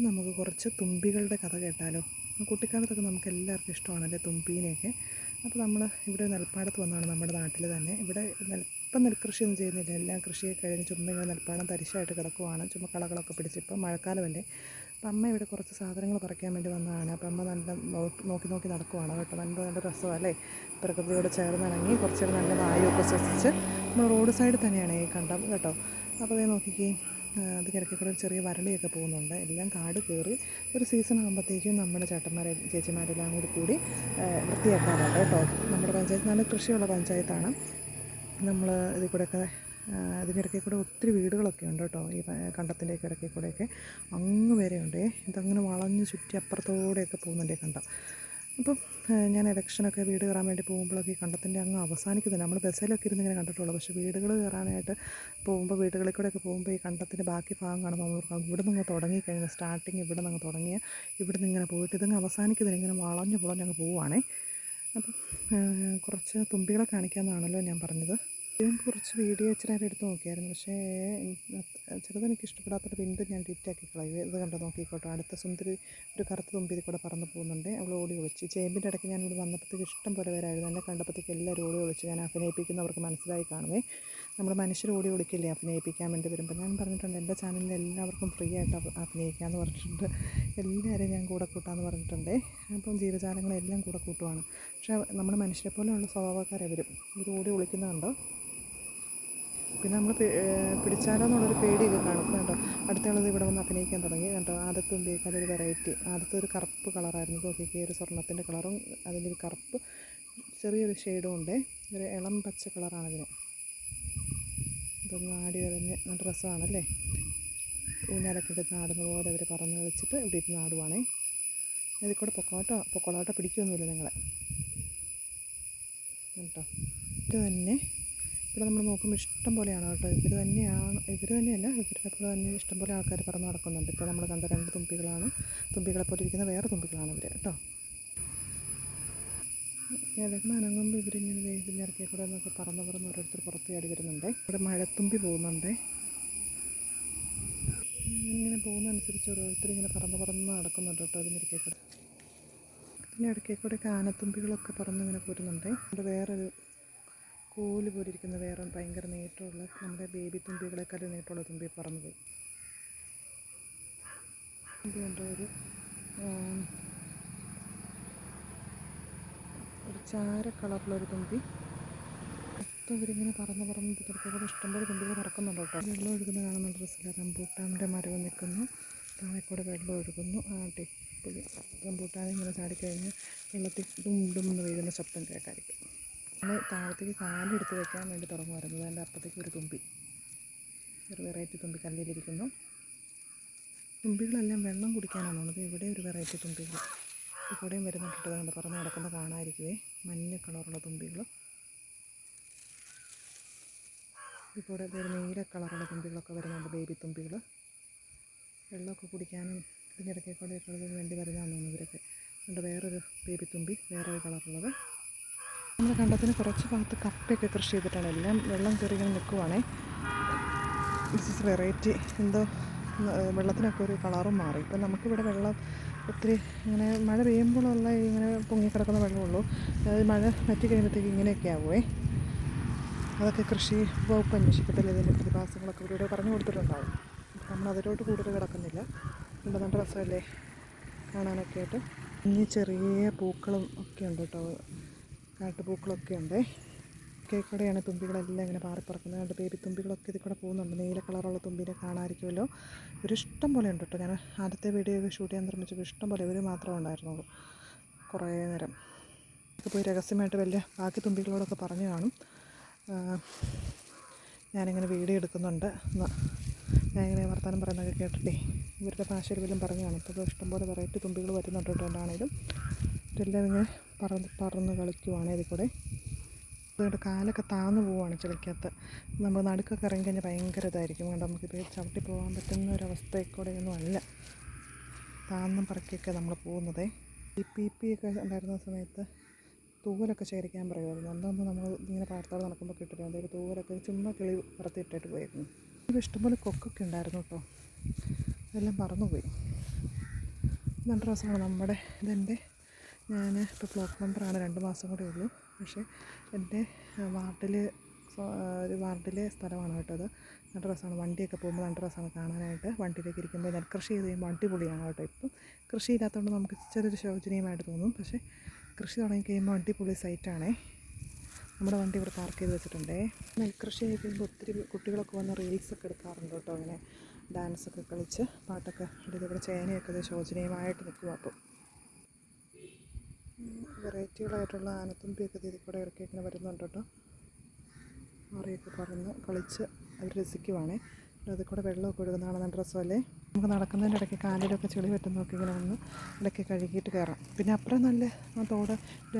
നമുക്ക് കുറച്ച് തുമ്പികളുടെ കഥ കേട്ടാലോ. കുട്ടിക്കാലത്തൊക്കെ നമുക്ക് എല്ലാവർക്കും ഇഷ്ടമാണല്ലേ തുമ്പീനെയൊക്കെ. അപ്പോൾ നമ്മൾ ഇവിടെ നെൽപ്പാടത്ത് വന്നതാണ്, നമ്മുടെ നാട്ടിൽ തന്നെ. ഇവിടെ ഇപ്പം നെൽകൃഷിയൊന്നും ചെയ്യുന്നില്ല, എല്ലാം കൃഷിയൊക്കെ കഴിഞ്ഞ് ചുമ്മാ ഇങ്ങനെ നെൽപ്പാടം തരിശായിട്ട് കിടക്കുവാണ്. ചുമ്മാ കളകളൊക്കെ പിടിച്ച് ഇപ്പം മഴക്കാലമല്ലേ. അപ്പം അമ്മ ഇവിടെ കുറച്ച് സാധനങ്ങൾ പറിക്കാൻ വേണ്ടി വന്നതാണ്. അപ്പം അമ്മ നല്ല നോക്കി നടക്കുവാണ് കേട്ടോ. നല്ല രസമല്ലേ, പ്രകൃതിയോട് ചേർന്നിണങ്ങി കുറച്ചൊരു നല്ല വായുവൊക്കെ ശ്വസിച്ച്. നമ്മൾ റോഡ് സൈഡിൽ തന്നെയാണ് ഈ കണ്ടം കേട്ടോ. അപ്പോൾ അതേ നോക്കിക്കേ, അതിനിടയ്ക്ക് കൂടെ ഒരു ചെറിയ വരളിയൊക്കെ പോകുന്നുണ്ട്. എല്ലാം കാട് കയറി ഒരു സീസൺ ആകുമ്പോഴത്തേക്കും നമ്മുടെ ചേട്ടന്മാരെ ചേച്ചിമാരെല്ലാം കൂടി വൃത്തിയാക്കാറുണ്ട് കേട്ടോ. നമ്മുടെ പഞ്ചായത്ത് നല്ല കൃഷിയുള്ള പഞ്ചായത്താണ്. നമ്മൾ ഇതിൽ കൂടെയൊക്കെ അതിനിടയ്ക്ക് കൂടെ ഒത്തിരി വീടുകളൊക്കെ ഉണ്ട് കേട്ടോ. ഈ കണ്ടത്തിൻ്റെയൊക്കെ ഇടയ്ക്ക് കൂടെയൊക്കെ അങ്ങ് വരെയുണ്ട്. ഇതങ്ങനെ വളഞ്ഞ് ചുറ്റി അപ്പുറത്തോടെയൊക്കെ പോകുന്നുണ്ട് ഈ കണ്ടം. അപ്പം ഞാൻ ഇലക്ഷനൊക്കെ വീട് കയറാൻ വേണ്ടി പോകുമ്പോഴൊക്കെ ഈ കണ്ടത്തിൻ്റെ അങ്ങ് അവസാനിക്കുന്നില്ല. നമ്മൾ ബസ്സിലൊക്കെ ഇരുന്ന് ഇങ്ങനെ കണ്ടിട്ടുള്ളൂ. പക്ഷേ വീടുകൾ കയറാനായിട്ട് പോകുമ്പോൾ, വീടുകളിൽ കൂടെയൊക്കെ പോകുമ്പോൾ ഈ കണ്ടത്തിൻ്റെ ബാക്കി ഭാഗം കാണുമ്പോൾ നമ്മൾ ഓർക്കാം ഇവിടെ നിന്ന് തുടങ്ങിക്കഴിഞ്ഞാൽ സ്റ്റാർട്ടിങ് ഇവിടെ നിന്ന് തുടങ്ങിയ ഇവിടെ നിന്ന് ഇങ്ങനെ പോയിട്ട് ഇതങ്ങ് അവസാനിക്കുന്നില്ല, ഇങ്ങനെ വളഞ്ഞ് അങ്ങ് പോവുകയാണേ. അപ്പം കുറച്ച് തുമ്പികളെ കാണിക്കാമെന്നാണല്ലോ ഞാൻ പറഞ്ഞത്. കുറച്ച് വീഡിയോ ഇച്ചിരി നേരം എടുത്ത് നോക്കിയായിരുന്നു. പക്ഷേ ചെറുതെനിക്ക് ഇഷ്ടപ്പെടാത്തൊരു വീണ്ടും ഞാൻ ഡിറ്റാക്കി കളയുക. ഇത് കണ്ടോ, നോക്കിക്കോട്ടെ. അടുത്ത സുന്ദരി ഒരു കറുത്ത തുമ്പി ഇതിൽ കൂടെ പറന്ന് പോകുന്നുണ്ട്. അവൾ ഓടി ഒളിച്ച്. ചേമ്പിൻ്റെ ഇടയ്ക്ക് ഞാൻ ഇവിടെ വന്നപ്പോഴത്തേക്ക് ഇഷ്ടം പോലെ വരായിരുന്നു. എന്നെ കണ്ടപ്പോഴത്തേക്ക് എല്ലാവരും ഓടി ഒളിച്ച്. ഞാൻ അഭിനയിപ്പിക്കുന്നവർക്ക് മനസ്സിലായി കാണുമേ. നമ്മൾ മനുഷ്യർ ഓടി ഒളിക്കില്ലേ അഭിനയിപ്പിക്കാൻ വേണ്ടി വരുമ്പോൾ. ഞാൻ പറഞ്ഞിട്ടുണ്ട് എൻ്റെ ചാനലിൽ എല്ലാവർക്കും ഫ്രീ ആയിട്ട് അഭിനയിക്കാമെന്ന് പറഞ്ഞിട്ടുണ്ട്. എല്ലാവരെയും ഞാൻ കൂടെ കൂട്ടാമെന്ന് പറഞ്ഞിട്ടുണ്ട്. അപ്പം ജീവജാലങ്ങളെല്ലാം കൂടെ കൂട്ടുവാണ്. പക്ഷേ നമ്മൾ മനുഷ്യരെ പോലെയുള്ള സ്വഭാവക്കാരെ വരും. ഇവർ ഓടി ഒളിക്കുന്നുണ്ടോ. പിന്നെ നമ്മൾ പിടിച്ചാലോ എന്നുള്ളൊരു പേടിയൊക്കെ കാണും കേട്ടോ. അടുത്തുള്ളത് ഇവിടെ വന്ന് അഭിനയിക്കാൻ തുടങ്ങി കേട്ടോ. ആദ്യത്തെ തുമ്പിയൊക്കെ അതൊരു വെറൈറ്റി. ആദ്യത്തെ ഒരു കറുപ്പ് കളറായിരുന്നു. നോക്കിയൊക്കെ ഒരു സ്വർണ്ണത്തിൻ്റെ കളറും അതിൻ്റെ ഒരു കറുപ്പ് ചെറിയൊരു ഷെയ്ഡും ഉണ്ട്. ഒരു ഇളം പച്ച കളറാണതിന്. ഇതൊന്ന് ആടി വരഞ്ഞ് നല്ല രസമാണല്ലേ. ഊഞ്ഞാലൊക്കെ എടുത്ത് നാടുന്ന പോലെ അവർ പറന്ന് കളിച്ചിട്ട് ഇവിടെ ഇരുന്ന് നാടുവാണേ. ഇതിൽ കൂടെ പൊക്കോളാട്ടോ പിടിക്കുകയൊന്നുമില്ല നിങ്ങളെ കേട്ടോ. ഇത് തന്നെ ഇവിടെ നമ്മൾ നോക്കുമ്പോൾ ഇഷ്ടം പോലെയാണ് കേട്ടോ. ഇവർ തന്നെയല്ല, ഇവരുടെ പോലെ തന്നെ ഇഷ്ടംപോലെ ആൾക്കാർ പറന്ന് നടക്കുന്നുണ്ട്. ഇപ്പോൾ നമ്മൾ കണ്ട 2 തുമ്പികളാണ്. തുമ്പികളെ പോലെ ഇരിക്കുന്ന വേറെ തുമ്പികളാണ് ഇവർ കേട്ടോ. ഇലകൾ അനങ്ങുമ്പോൾ ഇവരിങ്ങനെ ഇതിൻ്റെ ഇറക്കിയ കൂടെ എന്നൊക്കെ പറന്ന് ഓരോരുത്തർ പുറത്ത് ചാടി വരുന്നുണ്ട്. ഇവിടെ മഴത്തുമ്പി പോകുന്നുണ്ട്. ഇങ്ങനെ പോകുന്നതനുസരിച്ച് ഓരോരുത്തർ ഇങ്ങനെ പറന്ന് നടക്കുന്നുണ്ട് കേട്ടോ. അതിനിടയ്ക്ക് കൂടെ ആനത്തുമ്പികളൊക്കെ പറന്നിങ്ങനെ പോരുന്നുണ്ട്. ഇവിടെ വേറൊരു കോല് പോലെ ഇരിക്കുന്ന വേറെ ഭയങ്കര നീട്ടമുള്ള നമ്മുടെ ബേബി തുമ്പികളെക്കാളും നീട്ടമുള്ള തുമ്പി പറന്നു പോയി. ഇതുകൊണ്ട് ഒരു ചാര കളറിലൊരു തുമ്പി. മൊത്തം ഇവരിങ്ങനെ പറന്ന് ഇതിലൂടെ ഇഷ്ടംപോലെ തുമ്പികൾ പറക്കുന്നുണ്ട് കേട്ടോ. വെള്ളം ഒഴുകുന്ന കാണുന്ന ഡ്രസ്സിൽ റംബൂട്ടാൻ്റെ മരവ് നിൽക്കുന്നു. താഴെ കൂടെ വെള്ളം ഒഴുകുന്നു. പുളി റംബൂട്ടാനെ ഇങ്ങനെ ചാടിക്കഴിഞ്ഞ് വെള്ളത്തിൽ ഡും വീഴുന്ന ശബ്ദം കേട്ടായിരിക്കും. നമ്മൾ താഴത്തേക്ക് കാലെടുത്ത് വയ്ക്കാൻ വേണ്ടി തുടങ്ങുമായിരുന്നു. അതിൻ്റെ അപ്പുറത്തേക്ക് ഒരു തുമ്പി, ഒരു വെറൈറ്റി തുമ്പി കല്ലിലിരിക്കുന്നു. തുമ്പികളെല്ലാം വെള്ളം കുടിക്കാനാണ് തോന്നുന്നത്. ഇവിടെ ഒരു വെറൈറ്റി തുമ്പികൾ ഇവിടെയും വരുന്നുണ്ട്. കണ്ട് പറന്ന് നടക്കുന്ന കാണാതിരിക്കുവേ. മഞ്ഞ കളറുള്ള തുമ്പികൾ. ഇവിടെ ഒരു നീല കളറുള്ള തുമ്പികളൊക്കെ വരുന്നുണ്ട്, ബേബി തുമ്പികൾ. വെള്ളമൊക്കെ കുടിക്കാനും ഇതിനിടയ്ക്കൊക്കെ വേണ്ടി വരുന്നതാണെന്ന് തോന്നുന്നു ഇവരൊക്കെ. അതുകൊണ്ട് വേറൊരു ബേബി തുമ്പി, വേറൊരു കളറുള്ളത്. നമ്മുടെ കണ്ടത്തിന് കുറച്ച് ഭാഗത്ത് കപ്പയൊക്കെ കൃഷി ചെയ്തിട്ടാണ്. എല്ലാം വെള്ളം കയറി ഇങ്ങനെ നിൽക്കുവാണേ. This is variety. എന്തോ വെള്ളത്തിനൊക്കെ ഒരു കളറും മാറി. ഇപ്പം നമുക്കിവിടെ വെള്ളം ഒത്തിരി ഇങ്ങനെ മഴ പെയ്യുമ്പോഴുള്ള ഇങ്ങനെ പൊങ്ങിക്കിടക്കുന്ന വെള്ളമുള്ളൂ. അത് മഴ വറ്റി കഴിയുമ്പോഴത്തേക്ക് ഇങ്ങനെയൊക്കെ ആവുമേ. അതൊക്കെ കൃഷി വകുപ്പ് അന്വേഷിക്കത്തില്ല. ഇതിൻ്റെ പ്രതിഭാസങ്ങളൊക്കെ ഇവരോട് പറഞ്ഞു കൊടുത്തിട്ടുണ്ടാവും. നമ്മൾ അതിലോട്ട് കൂടുതൽ കിടക്കുന്നില്ല. നല്ല രസമല്ലേ കാണാനൊക്കെ ആയിട്ട്. ഇനി ചെറിയ പൂക്കളും ഒക്കെ ഉണ്ട് കേട്ടോ. കാട്ടുപൂക്കളൊക്കെ ഉണ്ട്. കേക്കടെയാണ് തുമ്പികളെല്ലാം ഇങ്ങനെ പാറിപ്പറക്കുന്നത്. കണ്ട് ബേബി തുമ്പികളൊക്കെ ഇതിൽ കൂടെ പോകുന്നുണ്ട്. നീല കളറുള്ള തുമ്പിനെ കാണാമായിരിക്കുമല്ലോ. ഇഷ്ടം പോലെ ഉണ്ട് കേട്ടോ. ഞാൻ ആദ്യത്തെ വീഡിയോ ഷൂട്ട് ചെയ്യാൻ ശ്രമിച്ചപ്പോൾ ഇഷ്ടം പോലെ ഇവർ മാത്രമേ ഉണ്ടായിരുന്നുള്ളൂ. കുറേ നേരം പോയി രഹസ്യമായിട്ട് ബാക്കി തുമ്പികളോടൊക്കെ പറഞ്ഞു കാണും. ഞാനിങ്ങനെ വീഡിയോ എടുക്കുന്നുണ്ട്. ഞാനിങ്ങനെ വർത്തമാനം പറയുന്നതൊക്കെ കേട്ടിട്ടേ ഇവരുടെ ഭാഷയിൽ വല്ലതും പറഞ്ഞു കാണും. ഇപ്പോൾ ഇഷ്ടംപോലെ വെറൈറ്റി തുമ്പികൾ വരുന്നുണ്ട് കേട്ടോ. എന്താണേലും ഇതെല്ലാം ഇങ്ങനെ പറന്ന് കളിക്കുവാണ് ഇതിൽ കൂടെ. അതുകൊണ്ട് കാലൊക്കെ താന്നു പോവുകയാണ് ചെളിക്കകത്ത്. നമ്മൾ നടുക്കൊക്കെ ഇറങ്ങി കഴിഞ്ഞാൽ ഭയങ്കര ഇതായിരിക്കും. അതുകൊണ്ട് നമുക്കിപ്പോൾ ചവിട്ടി പോകാൻ പറ്റുന്ന ഒരവസ്ഥയിൽക്കൂടെയൊന്നും അല്ല. താന്നും പറക്കിയൊക്കെ നമ്മൾ പോകുന്നത്. ഈ പി ഒക്കെ ഉണ്ടായിരുന്ന സമയത്ത് തൂവലൊക്കെ ശേഖരിക്കാൻ പറയുമായിരുന്നു. അന്നൊന്നും നമ്മൾ ഇങ്ങനെ പാടത്തോടെ നടക്കുമ്പോൾ കിട്ടില്ല. അതായത് തൂവലൊക്കെ ചുമ്മാ കിളി പറത്തിയിട്ടിട്ട് പോയിരുന്നു. ഇപ്പോൾ ഇഷ്ടംപോലെ കൊക്കൊക്കെ ഉണ്ടായിരുന്നു കേട്ടോ. അതെല്ലാം പറന്നുപോയി. നല്ല രസമാണ് നമ്മുടെ ഇതെൻ്റെ ഞാൻ ഇപ്പോൾ ബ്ലോക്ക് മെമ്പറാണ് 2 മാസം കൂടെ ഉള്ളൂ. പക്ഷേ എൻ്റെ ഒരു വാർഡിലെ സ്ഥലമാണ് കേട്ടോ അത്. നല്ല രസമാണ്, വണ്ടിയൊക്കെ പോകുമ്പോൾ നല്ല രസമാണ് കാണാനായിട്ട്. വണ്ടിയിലേക്ക് ഇരിക്കുമ്പോൾ നെൽകൃഷി ചെയ്ത് കഴിയുമ്പോൾ അടിപൊളിയാണ് കേട്ടോ. ഇപ്പം കൃഷിയില്ലാത്തതുകൊണ്ട് നമുക്ക് ചെറിയൊരു ശോചനീയമായിട്ട് തോന്നും, പക്ഷേ കൃഷി തുടങ്ങി കഴിയുമ്പോൾ അടിപൊളി സൈറ്റാണേ. നമ്മുടെ വണ്ടി ഇവിടെ പാർക്ക് ചെയ്ത് വെച്ചിട്ടുണ്ടേ. നെൽകൃഷി ആയി കഴിയുമ്പോൾ ഒത്തിരി കുട്ടികളൊക്കെ വന്ന് റീൽസൊക്കെ എടുക്കാറുണ്ട് കേട്ടോ. അങ്ങനെ ഡാൻസൊക്കെ കളിച്ച് പാട്ടൊക്കെ ഇടയിൽ ഇവിടെ ചേനയൊക്കെ ഇത് ശോചനീയമായിട്ട് നിൽക്കും. അപ്പോൾ വെറൈറ്റികളായിട്ടുള്ള ആനത്തുമ്പിയൊക്കെ ഇതിൽ കൂടെ ഇറക്കി ഇങ്ങനെ വരുന്നുണ്ട് കേട്ടോ. മാറിയൊക്കെ പറന്ന് കളിച്ച് അവർ രസിക്കുവാണേ. അതിൽ കൂടെ വെള്ളമൊക്കെ ഒഴുകുന്നതാണ് നല്ല രസമല്ലേ. നമുക്ക് നടക്കുന്നതിൻ്റെ ഇടയ്ക്ക് കാലിലൊക്കെ ചെളി പറ്റുന്നൊക്കെ ഇങ്ങനെ വന്ന് ഇടയ്ക്ക് കഴുകിയിട്ട് കയറാം. പിന്നെ അപ്പുറം നല്ല തോട്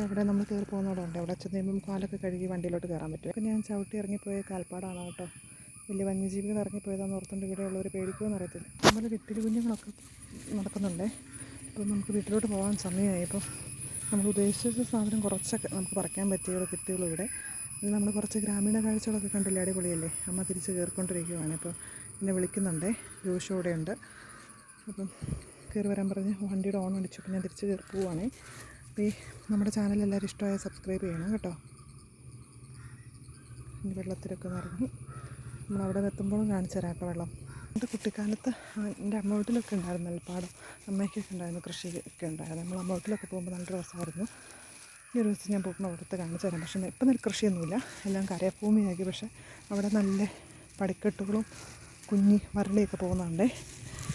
എവിടെ നമ്മൾ കയറി പോകുന്നതോടുണ്ട്, അവിടെ ചെന്ന് കഴിയുമ്പം കാലൊക്കെ കഴുകി വണ്ടിയിലോട്ട് കയറാൻ പറ്റും. അപ്പോൾ ഞാൻ ചവിട്ടി ഇറങ്ങിപ്പോയ കാൽപ്പാടാണ് കേട്ടോ. വലിയ വന്യജീവികൾ ഇറങ്ങിപ്പോയതാണെന്ന് ഓർത്തുകൊണ്ട് ഇവിടെയുള്ളവർ പേടിക്കുമെന്ന് അറിയത്തില്ല. അതുപോലെ വിട്ടിൽ കുഞ്ഞുങ്ങളൊക്കെ നടക്കുന്നുണ്ടേ. അപ്പോൾ നമുക്ക് വീട്ടിലോട്ട് പോകാൻ സമയമായി. ഇപ്പോൾ നമ്മൾ ഉദ്ദേശിച്ച സാധനം കുറച്ചൊക്കെ നമുക്ക് പറിക്കാൻ പറ്റിയ കിറ്റുകളും ഇവിടെ. ഇത് നമ്മൾ കുറച്ച് ഗ്രാമീണ കാഴ്ചകളൊക്കെ കണ്ടില്ലേ, അടിപൊളിയല്ലേ. അമ്മ തിരിച്ച് കയറിക്കൊണ്ടിരിക്കുകയാണ്. ഇപ്പോൾ എന്നെ വിളിക്കുന്നുണ്ടേ, ജോഷോടെ ഉണ്ട്. അപ്പം കയറി വരാൻ പറഞ്ഞ് വണ്ടിയുടെ ഓൺ അടിച്ചു. അപ്പം ഞാൻ തിരിച്ച് കയറി പോവുകയാണേ. അപ്പോൾ ഈ നമ്മുടെ ചാനൽ എല്ലാവരും ഇഷ്ടമായ സബ്സ്ക്രൈബ് ചെയ്യണം കേട്ടോ. ഇനി വെള്ളത്തിലൊക്കെ നിറങ്ങി നമ്മളവിടെ എത്തുമ്പോഴും കാണിച്ചു തരാം കേട്ടോ വെള്ളം. എൻ്റെ കുട്ടിക്കാലത്ത് എൻ്റെ അമ്മ വീട്ടിലൊക്കെ ഉണ്ടായിരുന്നു നെൽപ്പാടം, അമ്മയ്ക്കൊക്കെ ഉണ്ടായിരുന്നു, കൃഷിയൊക്കെ ഉണ്ടായിരുന്നു. നമ്മൾ അമ്മ വീട്ടിലൊക്കെ പോകുമ്പോൾ നല്ല രസമായിരുന്നു. ഈ ഒരു ദിവസം ഞാൻ പോകുമ്പോൾ അവിടുത്തെ കാണിച്ചു തരാം. പക്ഷേ ഇപ്പം നെൽകൃഷിയൊന്നുമില്ല, എല്ലാം കരഭൂമിയാക്കി. പക്ഷേ അവിടെ നല്ല പടിക്കെട്ടുകളും കുഞ്ഞി വരളിയൊക്കെ പോകുന്നുണ്ടേ.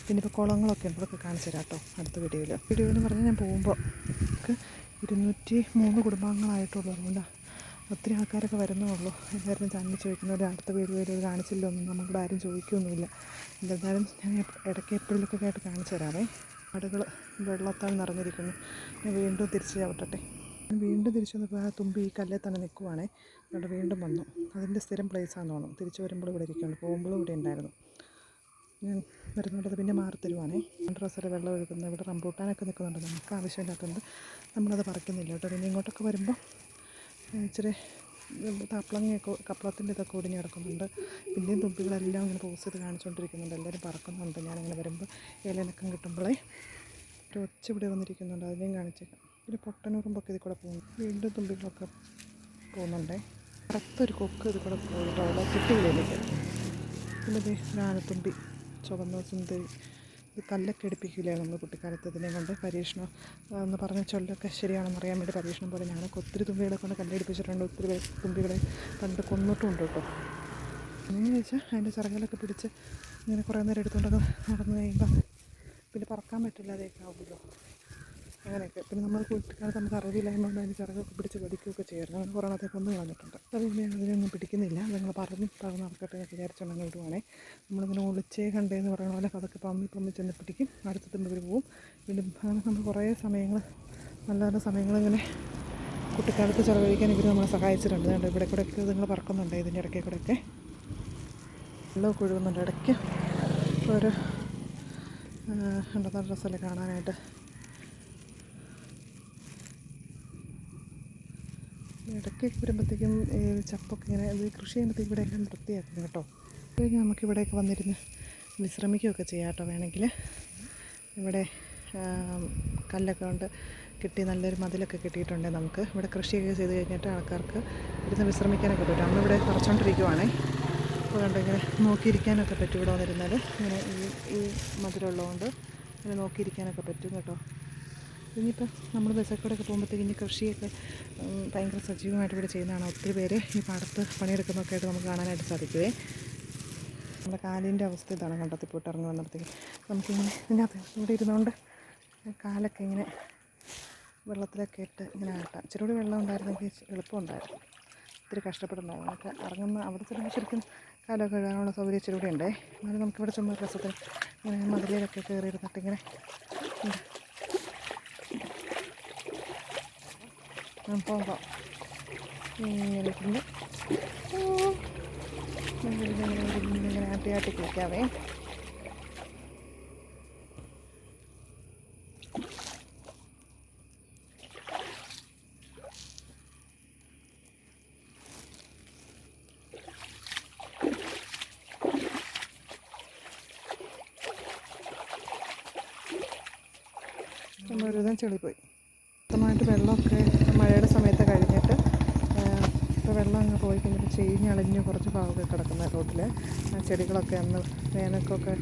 പിന്നെ ഇപ്പോൾ കുളങ്ങളൊക്കെ ഉണ്ട്, അതൊക്കെ കാണിച്ചു തരാം കേട്ടോ അടുത്ത വീഡിയോയിൽ എന്ന് പറഞ്ഞാൽ ഞാൻ പോകുമ്പോൾ നമുക്ക് 203 കുടുംബാംഗങ്ങളായിട്ടുള്ളൂ. അതുകൊണ്ടാണ് ഒത്തിരി ആൾക്കാരൊക്കെ വരുന്നുള്ളൂ. എല്ലാവരും ചാനൽ ചോദിക്കുന്നവർ അടുത്ത വീഡിയോയിൽ കാണിച്ചില്ലോ ഒന്നും നമ്മുടെ ആരും ചോദിക്കുകയൊന്നുമില്ല. എന്തായാലും ഞാൻ ഇടയ്ക്ക് എപ്പോഴൊക്കെ ആയിട്ട് കാണിച്ചു തരാവേ. ആടുകൾ വെള്ളത്താൽ നിറഞ്ഞിരിക്കുന്നു. ഞാൻ വീണ്ടും തിരിച്ച് ചവിട്ടട്ടെ. വീണ്ടും തിരിച്ചു വന്നപ്പോൾ ആ തുമ്പി ഈ കല്ലിൽ തന്നെ നിൽക്കുവാണേ. അവിടെ വീണ്ടും വന്നു. അതിൻ്റെ സ്ഥിരം പ്ലേസാണെന്ന് തോന്നുന്നു. തിരിച്ചു വരുമ്പോൾ ഇവിടെ ഇരിക്കുകയാണ്, പോകുമ്പോഴും ഇവിടെ ഉണ്ടായിരുന്നു. ഞാൻ വരുന്നുണ്ടത് പിന്നെ മാറി തരുവാണേ. ഡ്രസ്സൊരു വെള്ളം ഒഴുകുന്നത്, ഇവിടെ റംബൂട്ടാനൊക്കെ നിൽക്കുന്നുണ്ട്. നമുക്ക് ആവശ്യമില്ലാത്തതുകൊണ്ട് നമ്മളത് പറിക്കുന്നില്ല കേട്ടോ. പിന്നെ ഇങ്ങോട്ടൊക്കെ വരുമ്പോൾ ഇച്ചിരി കപ്പളത്തിൻ്റെ ഇതൊക്കെ ഒടിഞ്ഞ് കിടക്കുന്നുണ്ട്. പിന്നെയും തുമ്പികളെല്ലാം ഇങ്ങനെ പോസ് ചെയ്ത് കാണിച്ചുകൊണ്ടിരിക്കുന്നുണ്ട്. എല്ലാവരും പറക്കുന്നുണ്ട്. ഞാനിങ്ങനെ വരുമ്പോൾ ഇലനക്കം കിട്ടുമ്പോഴേ ഒരു ഒച്ച ഇവിടെ വന്നിരിക്കുന്നുണ്ട്, അതിനെയും കാണിച്ചേക്കാം. പിന്നെ പൊട്ടനുറുമ്പൊക്കെ ഇതിൽ കൂടെ പോകുന്നു. വീണ്ടും തുമ്പികളൊക്കെ പോകുന്നുണ്ടേ. കറുത്തൊരു കൊക്ക് ഇതിൽ കൂടെ പോയിട്ട് അവിടെ കിട്ടിയില്ല എനിക്ക്. പിന്നെ ആനത്തുമ്പി ചുവന്ന സുന്ദരി. ഇത് കല്ലൊക്കെ എടുപ്പിക്കില്ലേ നമ്മൾ കുട്ടിക്കാലത്ത്. ഇതിനെ കൊണ്ട് പരീക്ഷണം എന്ന് പറഞ്ഞ ചൊല്ലൊക്കെ ശരിയാണെന്ന് അറിയാൻ വേണ്ടി പരീക്ഷണം പോലെ ഞാനൊക്കെ ഒത്തിരി തുമ്പികളെ കൊണ്ട് കല്ലടിപ്പിച്ചിട്ടുണ്ട്. ഒത്തിരി തുമ്പികളെ കണ്ട് കൊന്നിട്ടുമുണ്ട് കേട്ടോ. എന്നു ചോദിച്ചാൽ അതിൻ്റെ ചിറകിലൊക്കെ പിടിച്ച് ഇങ്ങനെ കുറേ നേരം എടുത്തുകൊണ്ടൊക്കെ നടന്നു കഴിയുമ്പോൾ പിന്നെ പറക്കാൻ പറ്റില്ലാതെയൊക്കെ ആവുമല്ലോ, അങ്ങനെയൊക്കെ. പിന്നെ നമ്മൾ കുട്ടിക്കാലത്ത് നമുക്ക് അറിവില്ലായ്മ അതിന് ചിറകൊക്കെ പിടിച്ച് പഠിക്കുകയൊക്കെ ചെയ്യുമായിരുന്നു. അങ്ങനെ കുറേ നാളത്തെ കൊന്നു കളഞ്ഞിട്ടുണ്ട്. അതുകൊണ്ട് ഞാൻ അതിനൊന്നും പിടിക്കുന്നില്ല. നിങ്ങൾ പറഞ്ഞ് നടക്കട്ടെ എന്ന് വിചാരിച്ചുണ്ടെങ്കിൽ വിടുവാണേ. നമ്മളിങ്ങനെ ഒളിച്ചേ കണ്ടേന്ന് പറയുന്ന പോലെ അതൊക്കെ പമ്മി ചെന്ന് പിടിക്കും. അടുത്ത തുമ്പിൽ പോവും. വീണ്ടും അങ്ങനെ നമ്മൾ കുറേ സമയങ്ങൾ, നല്ല നല്ല സമയങ്ങളിങ്ങനെ കുട്ടിക്കാലത്ത് ചിലവഴിക്കാൻ ഇവർ നമ്മളെ സഹായിച്ചിട്ടുണ്ട്. അതുകൊണ്ട് ഇവിടെ കൂടെയൊക്കെ നിങ്ങൾ പറക്കുന്നുണ്ട്. ഇതിൻ്റെ ഇടയ്ക്ക് കൂടെയൊക്കെ വെള്ളമൊക്കെ ഒഴുകുന്നുണ്ട് ഇടയ്ക്ക്. ഒരു നല്ല ഡ്രസ്സല്ലേ കാണാനായിട്ട്. ഇടയ്ക്ക് വരുമ്പോഴത്തേക്കും ചപ്പൊക്കെ ഇങ്ങനെ ഇത് കൃഷി ചെയ്യുമ്പോഴത്തേക്കും ഇവിടെയെല്ലാം വൃത്തിയാക്കും കേട്ടോ. കഴിഞ്ഞ് നമുക്കിവിടെയൊക്കെ വന്നിരുന്ന് വിശ്രമിക്കുകയൊക്കെ ചെയ്യാം കേട്ടോ. വേണമെങ്കിൽ ഇവിടെ കല്ലൊക്കെ കൊണ്ട് കിട്ടി നല്ലൊരു മതിലൊക്കെ കിട്ടിയിട്ടുണ്ട്. നമുക്ക് ഇവിടെ കൃഷിയൊക്കെ ചെയ്ത് കഴിഞ്ഞിട്ട് ആൾക്കാർക്ക് ഇരുന്ന് വിശ്രമിക്കാനൊക്കെ പറ്റും. അമ്മ ഇവിടെ പറിച്ചുകൊണ്ടിരിക്കുവാണേ. അപ്പോൾ കണ്ട് ഇങ്ങനെ നോക്കിയിരിക്കാനൊക്കെ പറ്റും. ഇവിടെ വന്നിരുന്നാൽ ഇങ്ങനെ ഈ മതിലുള്ളതുകൊണ്ട് ഇങ്ങനെ നോക്കിയിരിക്കാനൊക്കെ പറ്റും കേട്ടോ. ഇനിയിപ്പോൾ നമ്മൾ ബസ്സൊക്കെ പോകുമ്പോഴത്തേക്ക് ഇനി കൃഷിയൊക്കെ ഭയങ്കര സജീവമായിട്ട് ഇവിടെ ചെയ്യുന്നതാണ്. ഒത്തിരി പേര് ഈ പാടത്ത് പണിയെടുക്കുന്നതൊക്കെ ആയിട്ട് നമുക്ക് കാണാനായിട്ട് സാധിക്കുമേ. നമ്മുടെ കാലിൻ്റെ അവസ്ഥ ഇതാണ്. കണ്ടത്തിൽ പോയിട്ട് ഇറങ്ങി വന്നപ്പോഴത്തേക്ക് നമുക്കിങ്ങനെ ഇതിനകത്ത് ഇവിടെ ഇരുന്നുകൊണ്ട് കാലൊക്കെ ഇങ്ങനെ വെള്ളത്തിലൊക്കെ ഇട്ട് ഇങ്ങനെ ആട്ടാം. ഇച്ചിരി കൂടി വെള്ളം ഉണ്ടായിരുന്നെങ്കിൽ എളുപ്പമുണ്ടായിരുന്നു. ഒത്തിരി കഷ്ടപ്പെടുന്നുണ്ടായിരുന്നു. നമുക്ക് ഇറങ്ങുന്ന അവിടെ ചെല്ലുമ്പോൾ ശരിക്കും കാലൊക്കെ കഴുകാനുള്ള സൗകര്യം ഇച്ചിരി കൂടി ഉണ്ടേ. എന്നാലും നമുക്കിവിടെ ചുമ്മാ രസത്തിന് ഇങ്ങനെ മതിലൊക്കെ കയറി ഇരുന്നിട്ടിങ്ങനെ പോകാം. ഇങ്ങനെ ഇരുന്ന് ഇങ്ങനെ ആട്ടി കുളിക്കാവേ. നമ്മളൊരുവിധം ചെളി പോയി. മൊത്തമായിട്ട് വെള്ളമൊക്കെ മഴയുടെ സമയത്ത് കഴിഞ്ഞിട്ട് ഇപ്പോൾ വെള്ളം അങ്ങ് പോയി കഴിഞ്ഞിട്ട് ചീഞ്ഞളിഞ്ഞ് കുറച്ച് ഭാഗമൊക്കെ കിടക്കുന്ന റോട്ടിൽ ചെടികളൊക്കെ അന്ന് വേനൽക്കൊക്കെ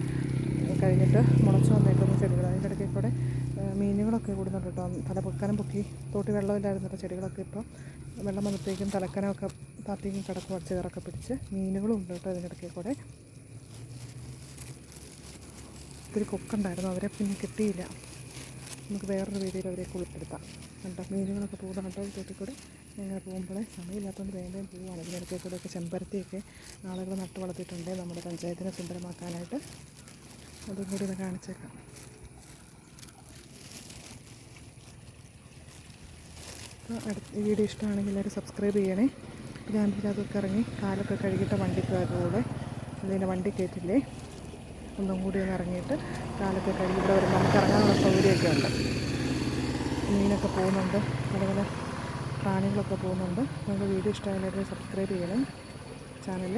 കഴിഞ്ഞിട്ട് മുളച്ച് വന്നേക്കുന്ന ചെടികൾ. അതിൻ്റെ ഇടയ്ക്ക് കൂടെ മീനുകളൊക്കെ കൂടുന്നുണ്ട് കേട്ടോ. തലപ്പൊക്കാനും പൊക്കി തോട്ടി വെള്ളമില്ലായിരുന്നില്ല. ചെടികളൊക്കെ ഇപ്പം വെള്ളം വന്നത്തേക്കും തലക്കനമൊക്കെ താത്തേക്കും കിടക്കും ചേറൊക്കെ പിടിച്ച് മീനുകളും ഉണ്ട് കേട്ടോ അതിനിടയ്ക്ക് കൂടെ. ഒത്തിരി കൊക്കുണ്ടായിരുന്നു, അവരെ പിന്നെ കിട്ടിയില്ല. നമുക്ക് വേറൊരു രീതിയിൽ അവരെയൊക്കെ ഉൾപ്പെടുത്താം കേട്ടോ. മീനുകളൊക്കെ പോകുന്ന കേട്ടോ ഈ തോട്ടിൽ കൂടെ. ഞങ്ങൾ പോകുമ്പോഴേ സമയമില്ലാത്തതുകൊണ്ട് വേഗം പോവുകയാണ്. ഇതിനിടയ്ക്ക് കൂടെയൊക്കെ ചെമ്പരത്തിയൊക്കെ ആളുകൾ നട്ടു വളർത്തിയിട്ടുണ്ട് നമ്മുടെ പഞ്ചായത്തിനെ സുന്ദരമാക്കാനായിട്ട്. അതും കൂടി ഒന്ന് കാണിച്ചേക്കാം. അപ്പോൾ അടുത്ത വീഡിയോ ഇഷ്ടമാണെങ്കിൽ എല്ലാവരും സബ്സ്ക്രൈബ് ചെയ്യണേ. ഞാൻ പിന്നെ അതൊക്കെ ഇറങ്ങി കാലൊക്കെ കഴുകിയിട്ട് വണ്ടിക്കൂടെ അതിൻ്റെ വണ്ടി കയറ്റില്ലേ ഒന്നും കൂടി ഒന്ന് ഇറങ്ങിയിട്ട് കാലൊക്കെ കഴുകി ഇവിടെ വരുമ്പോൾ നമുക്ക് ഇറങ്ങാനുള്ള സൗകര്യമൊക്കെ ഉണ്ട്. മീനൊക്കെ പോകുന്നുണ്ട്, പല പല പ്രാണികളൊക്കെ പോകുന്നുണ്ട്. നമുക്ക് വീഡിയോ ഇഷ്ടമായാലും സബ്സ്ക്രൈബ് ചെയ്യണം ചാനൽ.